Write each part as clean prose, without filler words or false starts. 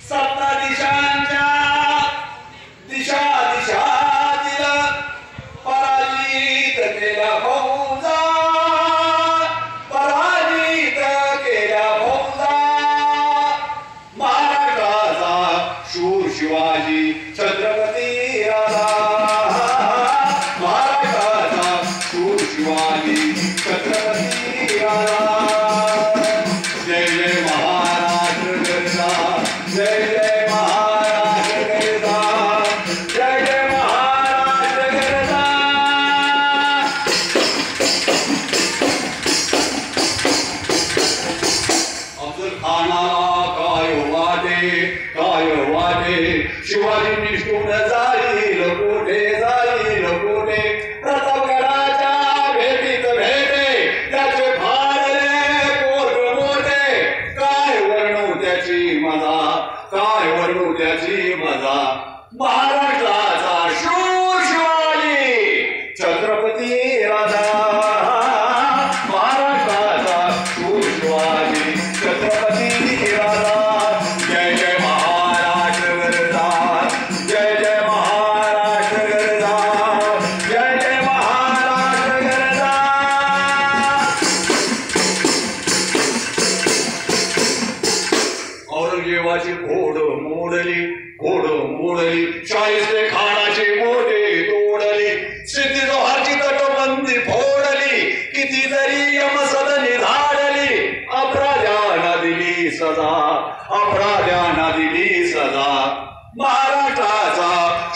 सप्त दिशांच्या दिशा दिशातील पराजित केल्या फौजा, पराजित केल्या फौजा. महाराष्ट्राचा शूर शिवाजी छत्रपती राजा, महाराष्ट्राचा शूर शिवाजी छत्रपती राजा. जय जय महाराष्ट्र गरजा, जय जय महाराष्ट्र गरजा, जय जय महाराष्ट्र गरजा. अफजल खानाला काय वाटे शिवाजी निष्ठून जाईल कोठे, जाईल कोठे. प्रतापगडाच्या भेटीत भेटे त्याचे फाडले पोट मोठे. काय वर्णू त्याची मजा, काय वर्णू त्याची मजा. महाराष्ट्राचा शूर शिवाजी छत्रपती राजा, महाराष्ट्राचा शूर शिवाजी छत्रपती राजा. जय जय महाराष्ट्र गरजा, जय जय महाराष्ट्र गरजा, जय जय महाराष्ट्र गरजा. औरंगजेबाची घोड मोडली, शाहिस्ते खानाची मोठे तोडली. सिद्धी जोहरची तटबंदी फोडली, कितीतरी यमसदनी धाडली. अपराध्यांना दिली सजा, अपराध्यांना दिली सजा. महाराष्ट्राचा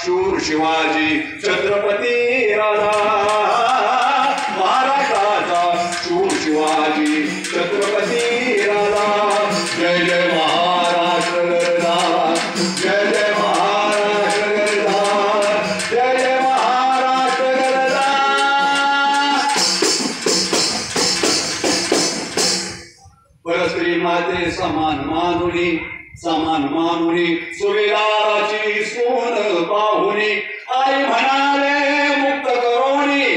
शूर शिवाजी छत्रपती राजा, महाराष्ट्राचा शूर शिवाजी छत्रपती राजा. जय जय महाराष्ट्र गरजा, जय जय महाराष्ट्र गरजा, जय जय महाराष्ट्र गरजा. परस्त्री माते समान मानुनी सुभेदाराची सोन पाहुनी. आई म्हणाले मुक्त करोनी,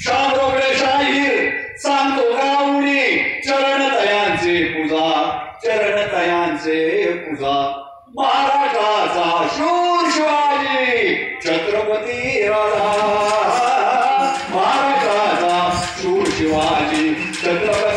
शामरोकडे शाहीर सांगतो गाऊनी. चरण तयांचे पूजा, महाराष्ट्राचा शूर शिवाजी छत्रपती राजा, महाराष्ट्राचा शूर शिवाजी छत्रपती